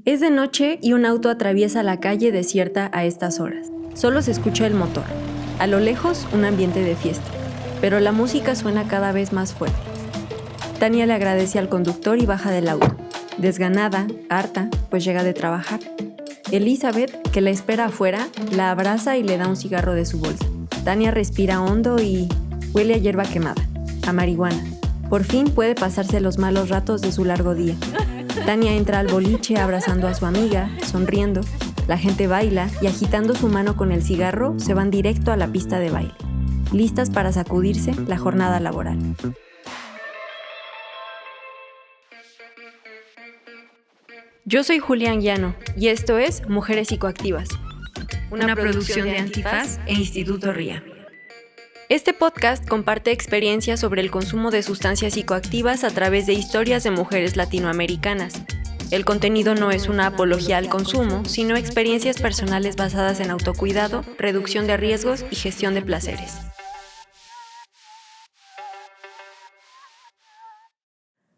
Es de noche y un auto atraviesa la calle desierta a estas horas. Solo se escucha el motor. A lo lejos, un ambiente de fiesta. Pero la música suena cada vez más fuerte. Tania le agradece al conductor y baja del auto. Desganada, harta, pues llega de trabajar. Elizabeth, que la espera afuera, la abraza y le da un cigarro de su bolsa. Tania respira hondo y huele a hierba quemada, a marihuana. Por fin puede pasarse los malos ratos de su largo día. Tania entra al boliche abrazando a su amiga, sonriendo. La gente baila y agitando su mano con el cigarro se van directo a la pista de baile, listas para sacudirse la jornada laboral. Yo soy Julián Llano y esto es Mujeres Psicoactivas, una producción de Antifaz e Instituto RIA. Este podcast comparte experiencias sobre el consumo de sustancias psicoactivas a través de historias de mujeres latinoamericanas. El contenido no es una apología al consumo, sino experiencias personales basadas en autocuidado, reducción de riesgos y gestión de placeres.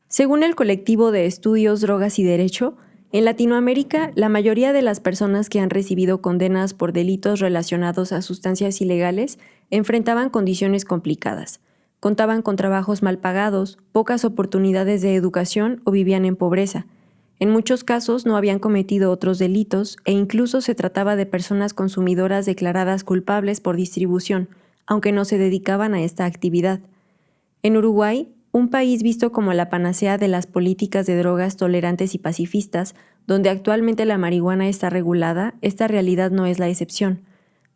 Según el colectivo de estudios Drogas y Derecho, en Latinoamérica, la mayoría de las personas que han recibido condenas por delitos relacionados a sustancias ilegales enfrentaban condiciones complicadas. Contaban con trabajos mal pagados, pocas oportunidades de educación o vivían en pobreza. En muchos casos no habían cometido otros delitos e incluso se trataba de personas consumidoras declaradas culpables por distribución, aunque no se dedicaban a esta actividad. En Uruguay, un país visto como la panacea de las políticas de drogas tolerantes y pacifistas, donde actualmente la marihuana está regulada, esta realidad no es la excepción,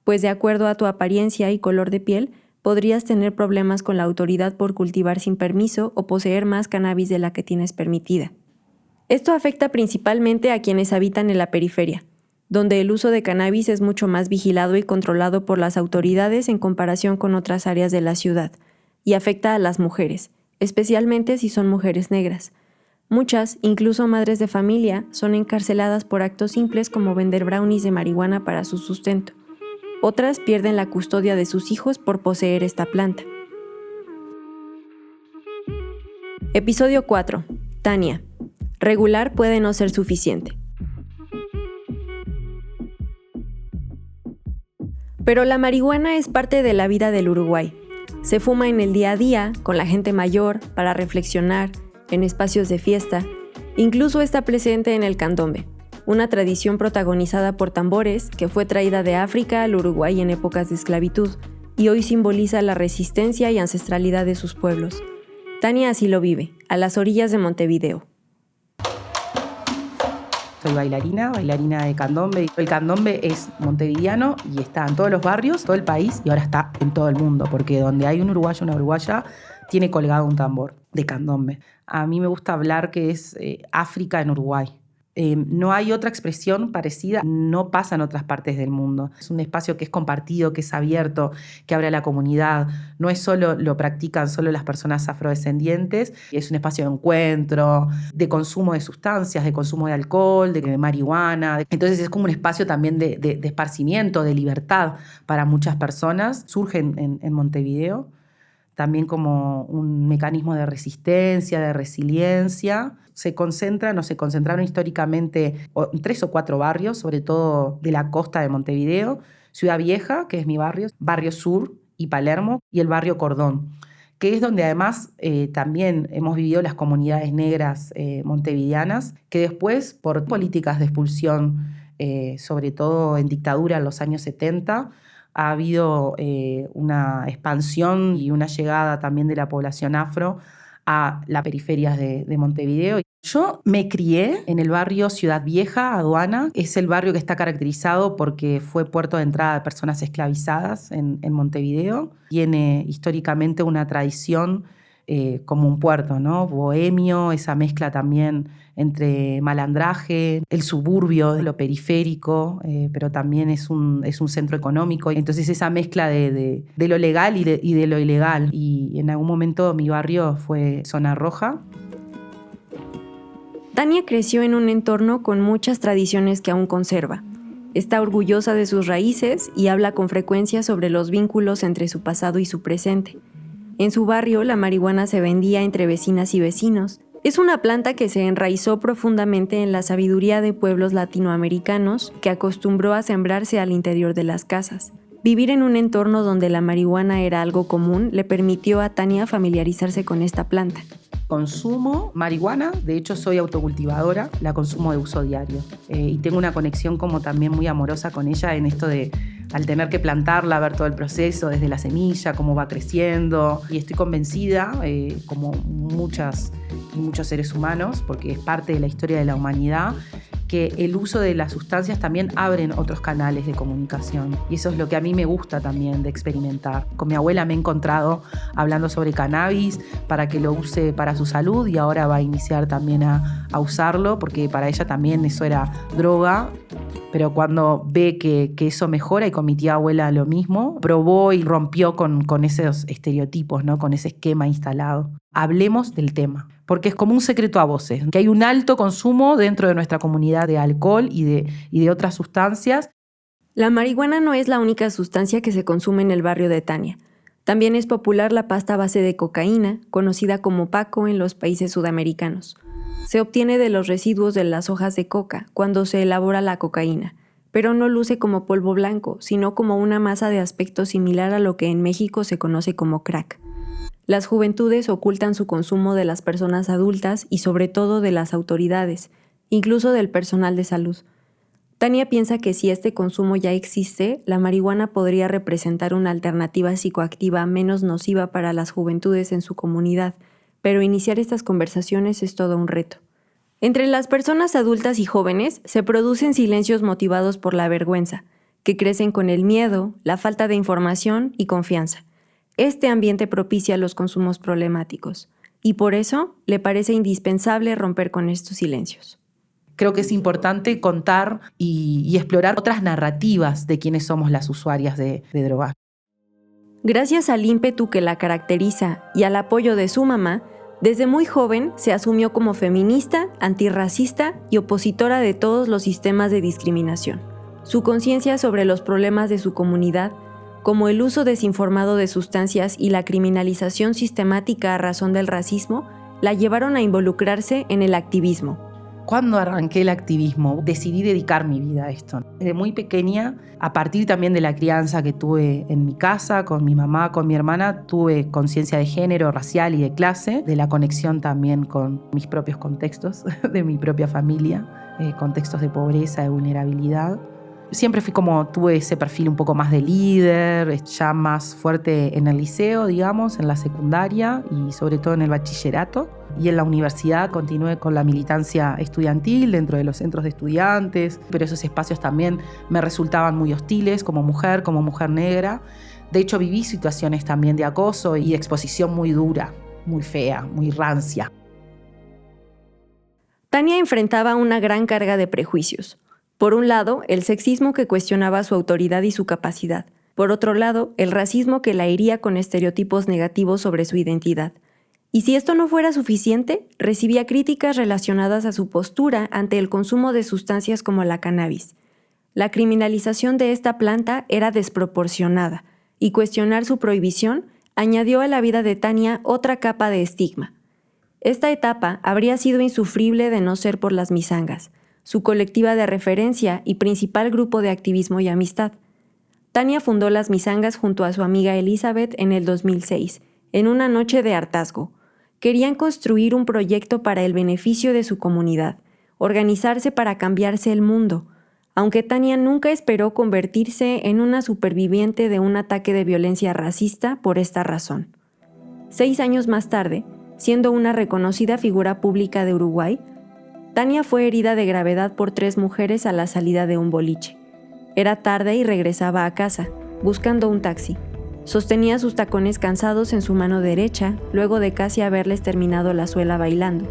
pues de acuerdo a tu apariencia y color de piel, podrías tener problemas con la autoridad por cultivar sin permiso o poseer más cannabis de la que tienes permitida. Esto afecta principalmente a quienes habitan en la periferia, donde el uso de cannabis es mucho más vigilado y controlado por las autoridades en comparación con otras áreas de la ciudad, y afecta a las mujeres, especialmente si son mujeres negras. Muchas, incluso madres de familia, son encarceladas por actos simples como vender brownies de marihuana para su sustento. Otras pierden la custodia de sus hijos por poseer esta planta. Episodio 4. Tania. Regular puede no ser suficiente. Pero la marihuana es parte de la vida del Uruguay. Se fuma en el día a día, con la gente mayor, para reflexionar, en espacios de fiesta. Incluso está presente en el candombe, una tradición protagonizada por tambores que fue traída de África al Uruguay en épocas de esclavitud y hoy simboliza la resistencia y ancestralidad de sus pueblos. Tania así lo vive, a las orillas de Montevideo. Soy bailarina de candombe. El candombe es montevideano y está en todos los barrios, todo el país y ahora está en todo el mundo, porque donde hay un uruguayo o una uruguaya tiene colgado un tambor de candombe. A mí me gusta hablar que es África en Uruguay. No hay otra expresión parecida, no pasa en otras partes del mundo. Es un espacio que es compartido, que es abierto, que abre a la comunidad. No es solo, lo practican solo las personas afrodescendientes, es un espacio de encuentro, de consumo de sustancias, de consumo de alcohol, de marihuana. Entonces es como un espacio también de esparcimiento, de libertad para muchas personas. Surge en Montevideo también como un mecanismo de resistencia, de resiliencia. Se concentraron históricamente 3 o 4 barrios, sobre todo de la costa de Montevideo, Ciudad Vieja, que es mi barrio, Barrio Sur y Palermo, y el barrio Cordón, que es donde además también hemos vivido las comunidades negras montevideanas, que después, por políticas de expulsión, sobre todo en dictadura en los años 70, ha habido una expansión y una llegada también de la población afro a las periferias de Montevideo. Yo me crié en el barrio Ciudad Vieja, Aduana. Es el barrio que está caracterizado porque fue puerto de entrada de personas esclavizadas en Montevideo. Tiene históricamente una tradición como un puerto, ¿no? Bohemio, esa mezcla también entre malandraje, el suburbio, lo periférico, pero también es un centro económico. Entonces esa mezcla de lo legal y de lo ilegal. Y en algún momento mi barrio fue zona roja. Tania creció en un entorno con muchas tradiciones que aún conserva. Está orgullosa de sus raíces y habla con frecuencia sobre los vínculos entre su pasado y su presente. En su barrio, la marihuana se vendía entre vecinas y vecinos, Es una planta que se enraizó profundamente en la sabiduría de pueblos latinoamericanos que acostumbró a sembrarse al interior de las casas. Vivir en un entorno donde la marihuana era algo común le permitió a Tania familiarizarse con esta planta. Consumo marihuana, de hecho soy autocultivadora, la consumo de uso diario. Y tengo una conexión como también muy amorosa con ella en esto de, al tener que plantarla, ver todo el proceso desde la semilla, cómo va creciendo. Y estoy convencida, como muchos seres humanos, porque es parte de la historia de la humanidad, que el uso de las sustancias también abren otros canales de comunicación. Y eso es lo que a mí me gusta también de experimentar. Con mi abuela me he encontrado hablando sobre cannabis para que lo use para su salud y ahora va a iniciar también a usarlo porque para ella también eso era droga. Pero cuando ve que eso mejora, y con mi tía abuela lo mismo, probó y rompió con esos estereotipos, ¿no? Con ese esquema instalado. Hablemos del tema, porque es como un secreto a voces, que hay un alto consumo dentro de nuestra comunidad de alcohol y de otras sustancias. La marihuana no es la única sustancia que se consume en el barrio de Tania. También es popular la pasta a base de cocaína, conocida como paco en los países sudamericanos. Se obtiene de los residuos de las hojas de coca cuando se elabora la cocaína, pero no luce como polvo blanco, sino como una masa de aspecto similar a lo que en México se conoce como crack. Las juventudes ocultan su consumo de las personas adultas y sobre todo de las autoridades, incluso del personal de salud. Tania piensa que si este consumo ya existe, la marihuana podría representar una alternativa psicoactiva menos nociva para las juventudes en su comunidad, pero iniciar estas conversaciones es todo un reto. Entre las personas adultas y jóvenes se producen silencios motivados por la vergüenza, que crecen con el miedo, la falta de información y confianza. Este ambiente propicia los consumos problemáticos, y por eso le parece indispensable romper con estos silencios. Creo que es importante contar y explorar otras narrativas de quiénes somos las usuarias de drogas. Gracias al ímpetu que la caracteriza y al apoyo de su mamá, desde muy joven se asumió como feminista, antirracista y opositora de todos los sistemas de discriminación. Su conciencia sobre los problemas de su comunidad, como el uso desinformado de sustancias y la criminalización sistemática a razón del racismo, la llevaron a involucrarse en el activismo. Cuando arranqué el activismo, decidí dedicar mi vida a esto. Desde muy pequeña, a partir también de la crianza que tuve en mi casa, con mi mamá, con mi hermana, tuve conciencia de género, racial y de clase, de la conexión también con mis propios contextos, de mi propia familia, contextos de pobreza, de vulnerabilidad. Siempre tuve ese perfil un poco más de líder, ya más fuerte en el liceo, digamos, en la secundaria y sobre todo en el bachillerato. Y en la universidad continué con la militancia estudiantil dentro de los centros de estudiantes, pero esos espacios también me resultaban muy hostiles como mujer negra. De hecho, viví situaciones también de acoso y de exposición muy dura, muy fea, muy rancia. Tania enfrentaba una gran carga de prejuicios. Por un lado, el sexismo que cuestionaba su autoridad y su capacidad. Por otro lado, el racismo que la hería con estereotipos negativos sobre su identidad. Y si esto no fuera suficiente, recibía críticas relacionadas a su postura ante el consumo de sustancias como la cannabis. La criminalización de esta planta era desproporcionada, y cuestionar su prohibición añadió a la vida de Tania otra capa de estigma. Esta etapa habría sido insufrible de no ser por las misangas, su colectiva de referencia y principal grupo de activismo y amistad. Tania fundó las misangas junto a su amiga Elizabeth en el 2006, en una noche de hartazgo. Querían construir un proyecto para el beneficio de su comunidad, organizarse para cambiarse el mundo, aunque Tania nunca esperó convertirse en una superviviente de un ataque de violencia racista por esta razón. 6 años más tarde, siendo una reconocida figura pública de Uruguay, Tania fue herida de gravedad por 3 mujeres a la salida de un boliche. Era tarde y regresaba a casa, buscando un taxi. Sostenía sus tacones cansados en su mano derecha, luego de casi haberles terminado la suela bailando.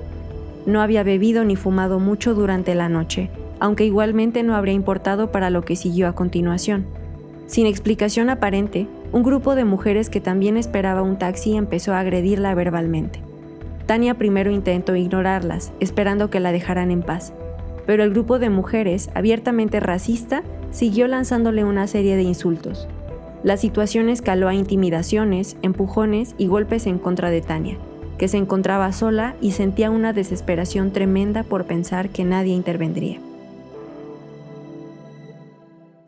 No había bebido ni fumado mucho durante la noche, aunque igualmente no habría importado para lo que siguió a continuación. Sin explicación aparente, un grupo de mujeres que también esperaba un taxi empezó a agredirla verbalmente. Tania primero intentó ignorarlas, esperando que la dejaran en paz, pero el grupo de mujeres, abiertamente racista, siguió lanzándole una serie de insultos. La situación escaló a intimidaciones, empujones y golpes en contra de Tania. que se encontraba sola y sentía una desesperación tremenda por pensar que nadie intervendría.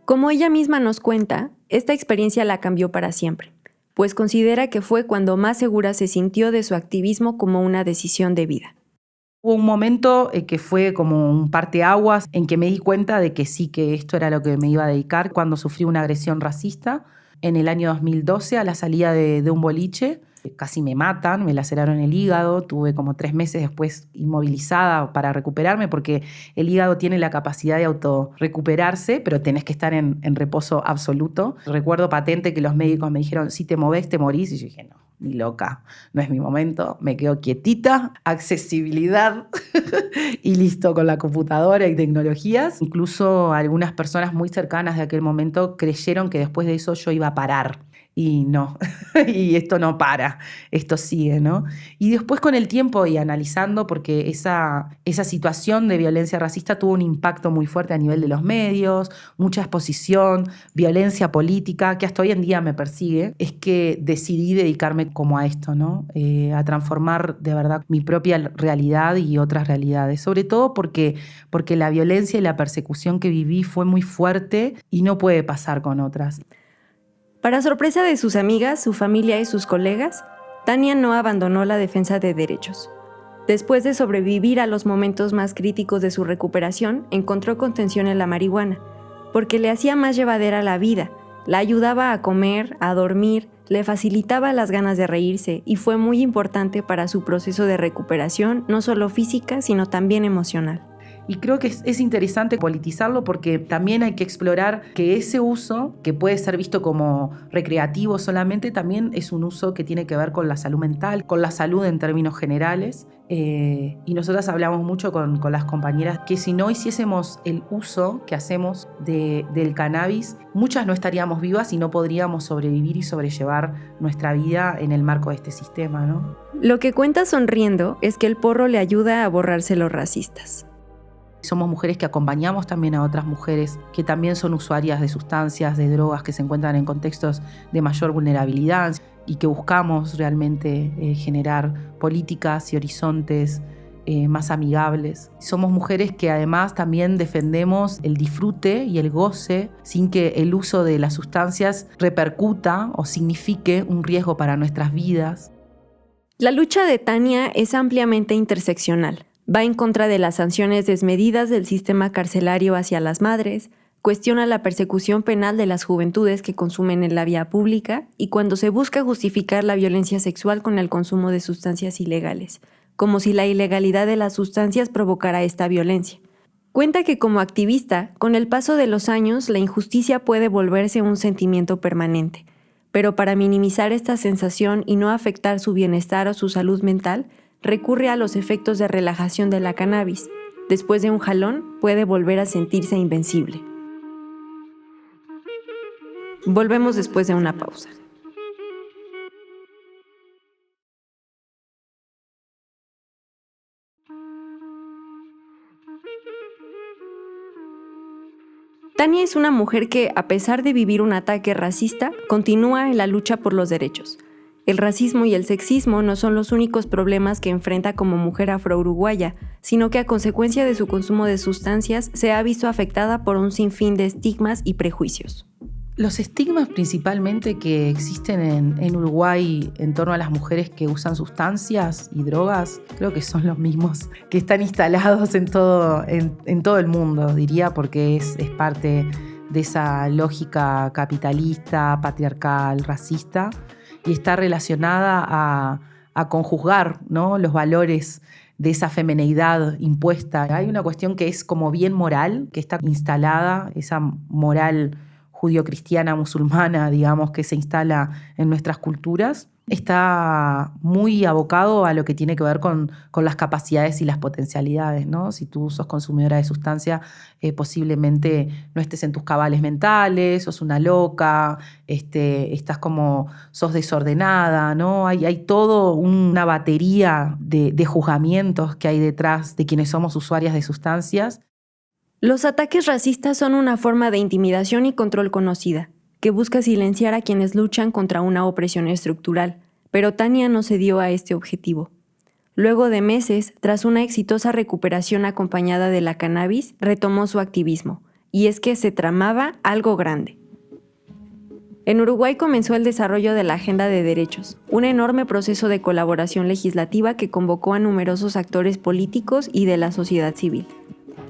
Como ella misma nos cuenta, esta experiencia la cambió para siempre, pues considera que fue cuando más segura se sintió de su activismo como una decisión de vida. Hubo un momento que fue como un parteaguas en que me di cuenta de que sí, que esto era lo que me iba a dedicar cuando sufrí una agresión racista en el año 2012 a la salida de un boliche. Casi me matan, me laceraron el hígado, tuve como 3 meses después inmovilizada para recuperarme porque el hígado tiene la capacidad de autorrecuperarse, pero tenés que estar en reposo absoluto. Recuerdo patente que los médicos me dijeron, si te movés te morís, y yo dije, no, ni loca, no es mi momento, me quedo quietita, accesibilidad y listo con la computadora y tecnologías. Incluso algunas personas muy cercanas de aquel momento creyeron que después de eso yo iba a parar. Y no, y esto no para, esto sigue, ¿no? Y después con el tiempo y analizando, porque esa situación de violencia racista tuvo un impacto muy fuerte a nivel de los medios, mucha exposición, violencia política, que hasta hoy en día me persigue, es que decidí dedicarme como a esto, ¿no? A transformar de verdad mi propia realidad y otras realidades, sobre todo porque la violencia y la persecución que viví fue muy fuerte y no puede pasar con otras. Para sorpresa de sus amigas, su familia y sus colegas, Tania no abandonó la defensa de derechos. Después de sobrevivir a los momentos más críticos de su recuperación, encontró contención en la marihuana, porque le hacía más llevadera la vida, la ayudaba a comer, a dormir, le facilitaba las ganas de reírse y fue muy importante para su proceso de recuperación, no solo física, sino también emocional. Y creo que es interesante politizarlo porque también hay que explorar que ese uso, que puede ser visto como recreativo solamente, también es un uso que tiene que ver con la salud mental, con la salud en términos generales. Y nosotras hablamos mucho con las compañeras que si no hiciésemos el uso que hacemos del cannabis, muchas no estaríamos vivas y no podríamos sobrevivir y sobrellevar nuestra vida en el marco de este sistema, ¿no? Lo que cuenta sonriendo es que el porro le ayuda a borrarse los racistas. Somos mujeres que acompañamos también a otras mujeres que también son usuarias de sustancias, de drogas, que se encuentran en contextos de mayor vulnerabilidad y que buscamos realmente generar políticas y horizontes más amigables. Somos mujeres que además también defendemos el disfrute y el goce sin que el uso de las sustancias repercuta o signifique un riesgo para nuestras vidas. La lucha de Tania es ampliamente interseccional. Va en contra de las sanciones desmedidas del sistema carcelario hacia las madres, cuestiona la persecución penal de las juventudes que consumen en la vía pública y cuando se busca justificar la violencia sexual con el consumo de sustancias ilegales, como si la ilegalidad de las sustancias provocara esta violencia. Cuenta que como activista, con el paso de los años, la injusticia puede volverse un sentimiento permanente, pero para minimizar esta sensación y no afectar su bienestar o su salud mental, recurre a los efectos de relajación de la cannabis. Después de un jalón, puede volver a sentirse invencible. Volvemos después de una pausa. Tania es una mujer que, a pesar de vivir un ataque racista, continúa en la lucha por los derechos. El racismo y el sexismo no son los únicos problemas que enfrenta como mujer afro-uruguaya, sino que a consecuencia de su consumo de sustancias se ha visto afectada por un sinfín de estigmas y prejuicios. Los estigmas principalmente que existen en Uruguay en torno a las mujeres que usan sustancias y drogas, creo que son los mismos que están instalados en todo el mundo, diría, porque es parte de esa lógica capitalista, patriarcal, racista, y está relacionada a conjugar, ¿no?, los valores de esa femineidad impuesta. Hay una cuestión que es como bien moral, que está instalada, esa moral judío-cristiana, musulmana, digamos, que se instala en nuestras culturas, está muy abocado a lo que tiene que ver con las capacidades y las potencialidades, ¿no? Si tú sos consumidora de sustancia, posiblemente no estés en tus cabales mentales, sos una loca, estás sos desordenada, ¿no? Hay todo una batería de juzgamientos que hay detrás de quienes somos usuarias de sustancias. Los ataques racistas son una forma de intimidación y control conocida, que busca silenciar a quienes luchan contra una opresión estructural, pero Tania no cedió a este objetivo. Luego de meses, tras una exitosa recuperación acompañada de la cannabis, retomó su activismo, y es que se tramaba algo grande. En Uruguay comenzó el desarrollo de la Agenda de Derechos, un enorme proceso de colaboración legislativa que convocó a numerosos actores políticos y de la sociedad civil.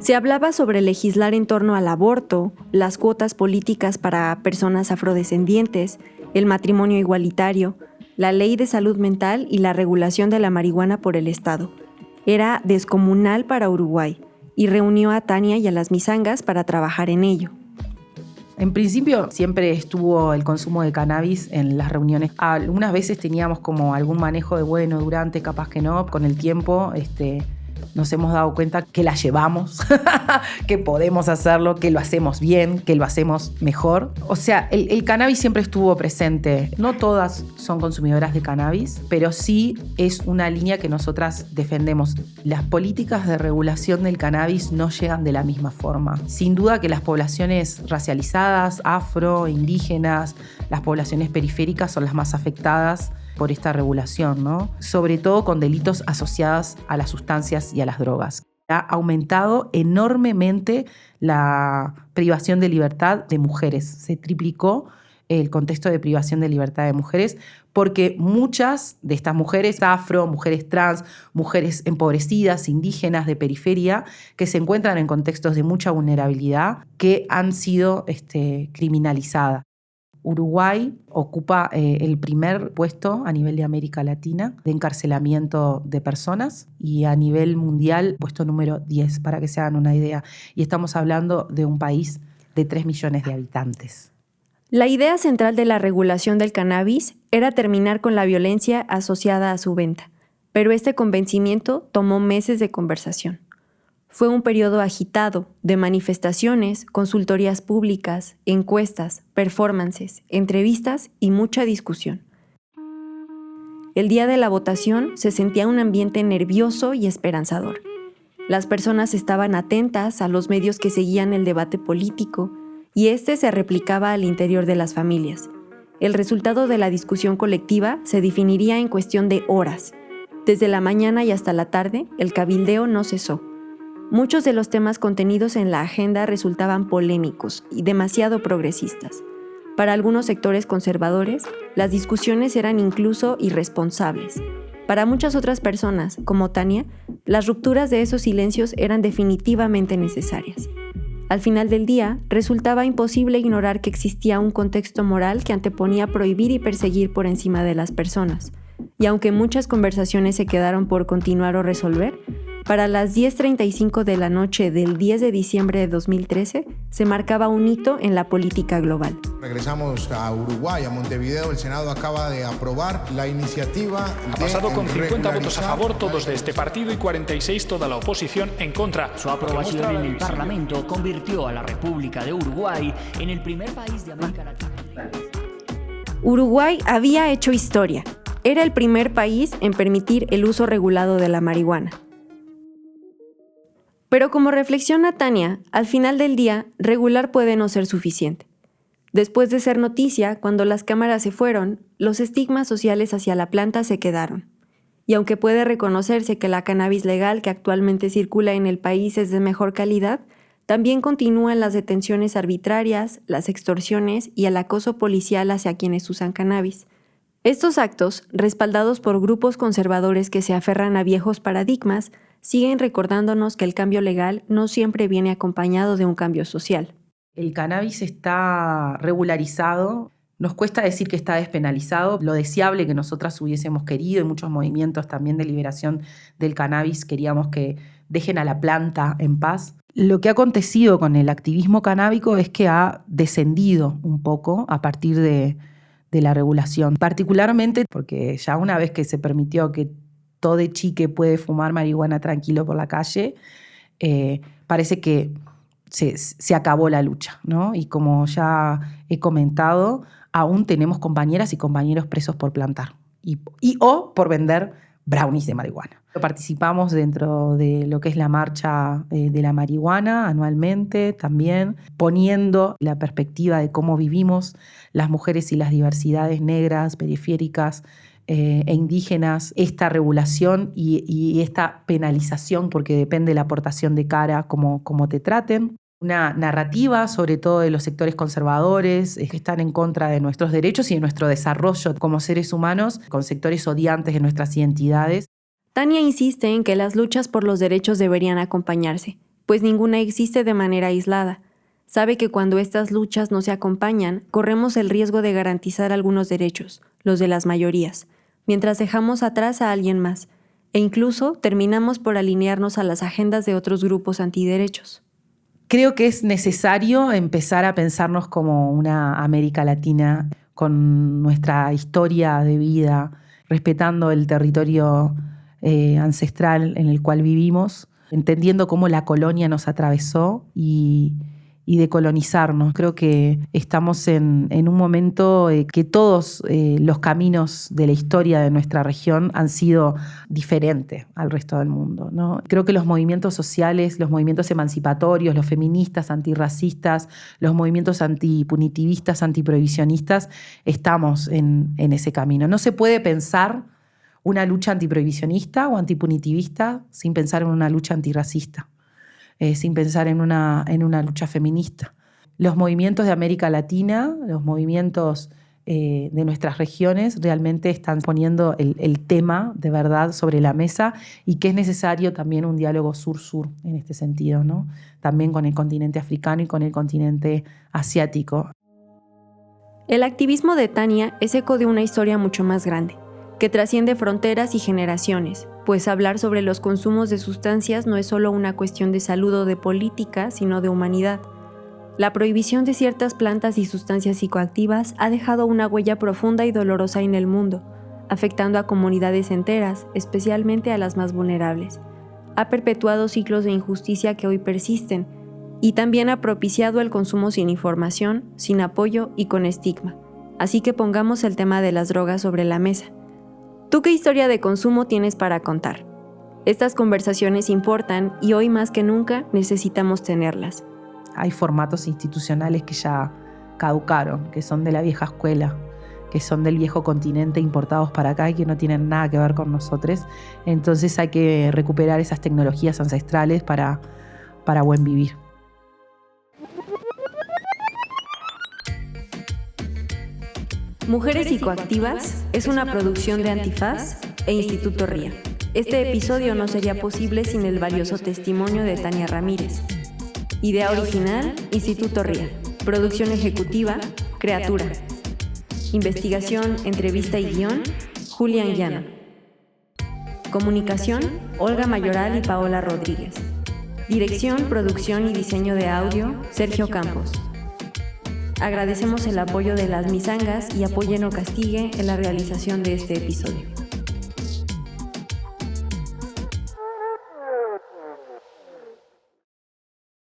Se hablaba sobre legislar en torno al aborto, las cuotas políticas para personas afrodescendientes, el matrimonio igualitario, la ley de salud mental y la regulación de la marihuana por el Estado. Era descomunal para Uruguay y reunió a Tania y a las misangas para trabajar en ello. En principio siempre estuvo el consumo de cannabis en las reuniones. Algunas veces teníamos como algún manejo de durante, capaz que no. Con el tiempo nos hemos dado cuenta que la llevamos, que podemos hacerlo, que lo hacemos bien, que lo hacemos mejor. O sea, el cannabis siempre estuvo presente. No todas son consumidoras de cannabis, pero sí es una línea que nosotras defendemos. Las políticas de regulación del cannabis no llegan de la misma forma. Sin duda que las poblaciones racializadas, afro, indígenas, las poblaciones periféricas son las más afectadas por esta regulación, ¿no? Sobre todo con delitos asociados a las sustancias y a las drogas. Ha aumentado enormemente la privación de libertad de mujeres. Se triplicó el contexto de privación de libertad de mujeres porque muchas de estas mujeres afro, mujeres trans, mujeres empobrecidas, indígenas, de periferia, que se encuentran en contextos de mucha vulnerabilidad, que han sido criminalizadas. Uruguay ocupa el primer puesto a nivel de América Latina de encarcelamiento de personas y a nivel mundial puesto número 10, para que se hagan una idea. Y estamos hablando de un país de 3 millones de habitantes. La idea central de la regulación del cannabis era terminar con la violencia asociada a su venta, pero este convencimiento tomó meses de conversación. Fue un periodo agitado de manifestaciones, consultorías públicas, encuestas, performances, entrevistas y mucha discusión. El día de la votación se sentía un ambiente nervioso y esperanzador. Las personas estaban atentas a los medios que seguían el debate político y este se replicaba al interior de las familias. El resultado de la discusión colectiva se definiría en cuestión de horas. Desde la mañana y hasta la tarde, el cabildeo no cesó. Muchos de los temas contenidos en la agenda resultaban polémicos y demasiado progresistas. Para algunos sectores conservadores, las discusiones eran incluso irresponsables. Para muchas otras personas, como Tania, las rupturas de esos silencios eran definitivamente necesarias. Al final del día, resultaba imposible ignorar que existía un contexto moral que anteponía prohibir y perseguir por encima de las personas. Y aunque muchas conversaciones se quedaron por continuar o resolver, para las 10:35 de la noche del 10 de diciembre de 2013 se marcaba un hito en la política global. Regresamos a Uruguay, a Montevideo. El Senado acaba de aprobar la iniciativa. Ha pasado con 50 votos a favor, todos de este partido, y 46 toda la oposición en contra. Su aprobación en el Parlamento convirtió a la República de Uruguay en el primer país de América Latina. Uruguay había hecho historia. Era el primer país en permitir el uso regulado de la marihuana. Pero como reflexiona Tania, al final del día, regular puede no ser suficiente. Después de ser noticia, cuando las cámaras se fueron, los estigmas sociales hacia la planta se quedaron. Y aunque puede reconocerse que la cannabis legal que actualmente circula en el país es de mejor calidad, también continúan las detenciones arbitrarias, las extorsiones y el acoso policial hacia quienes usan cannabis. Estos actos, respaldados por grupos conservadores que se aferran a viejos paradigmas, siguen recordándonos que el cambio legal no siempre viene acompañado de un cambio social. El cannabis está regularizado. Nos cuesta decir que está despenalizado. Lo deseable que nosotras hubiésemos querido, y muchos movimientos también de liberación del cannabis queríamos que dejen a la planta en paz. Lo que ha acontecido con el activismo canábico es que ha descendido un poco a partir de la regulación. Particularmente porque ya una vez que se permitió que todo chique puede fumar marihuana tranquilo por la calle, parece que se acabó la lucha, ¿no? Y como ya he comentado, aún tenemos compañeras y compañeros presos por plantar o por vender brownies de marihuana. Participamos dentro de lo que es la marcha de la marihuana anualmente, también poniendo la perspectiva de cómo vivimos las mujeres y las diversidades negras, periféricas, e indígenas esta regulación y esta penalización, porque depende de la aportación de cara, como te traten. Una narrativa, sobre todo de los sectores conservadores, que están en contra de nuestros derechos y de nuestro desarrollo como seres humanos, con sectores odiantes de nuestras identidades. Tania insiste en que las luchas por los derechos deberían acompañarse, pues ninguna existe de manera aislada. Sabe que cuando estas luchas no se acompañan, corremos el riesgo de garantizar algunos derechos, los de las mayorías, mientras dejamos atrás a alguien más, e incluso terminamos por alinearnos a las agendas de otros grupos antiderechos. Creo que es necesario empezar a pensarnos como una América Latina con nuestra historia de vida, respetando el territorio ancestral en el cual vivimos, entendiendo cómo la colonia nos atravesó y decolonizarnos. Creo que estamos en un momento que todos los caminos de la historia de nuestra región han sido diferentes al resto del mundo, ¿no? Creo que los movimientos sociales, los movimientos emancipatorios, los feministas, antirracistas, los movimientos antipunitivistas, antiprohibicionistas, estamos en ese camino. No se puede pensar una lucha antiprohibicionista o antipunitivista sin pensar en una lucha antirracista. Sin pensar en una lucha feminista. Los movimientos de América Latina, los movimientos de nuestras regiones realmente están poniendo el tema de verdad sobre la mesa y que es necesario también un diálogo sur-sur en este sentido, ¿no? También con el continente africano y con el continente asiático. El activismo de Tania es eco de una historia mucho más grande, que trasciende fronteras y generaciones, pues hablar sobre los consumos de sustancias no es solo una cuestión de salud o de política, sino de humanidad. La prohibición de ciertas plantas y sustancias psicoactivas ha dejado una huella profunda y dolorosa en el mundo, afectando a comunidades enteras, especialmente a las más vulnerables. Ha perpetuado ciclos de injusticia que hoy persisten, y también ha propiciado el consumo sin información, sin apoyo y con estigma. Así que pongamos el tema de las drogas sobre la mesa. ¿Tú qué historia de consumo tienes para contar? Estas conversaciones importan y hoy más que nunca necesitamos tenerlas. Hay formatos institucionales que ya caducaron, que son de la vieja escuela, que son del viejo continente importados para acá y que no tienen nada que ver con nosotros. Entonces hay que recuperar esas tecnologías ancestrales para buen vivir. Mujeres Psicoactivas es una producción de Antifaz e Instituto RIA. Este episodio no sería posible sin el valioso testimonio de Tania Ramírez. Idea original, Instituto RIA. Producción ejecutiva, Creatura. Investigación, entrevista y guión, Julián Llano. Comunicación, Olga Mayoral y Paola Rodríguez. Dirección, producción y diseño de audio, Sergio Campos. Agradecemos el apoyo de Las Misangas y Apoyen o Castigue en la realización de este episodio.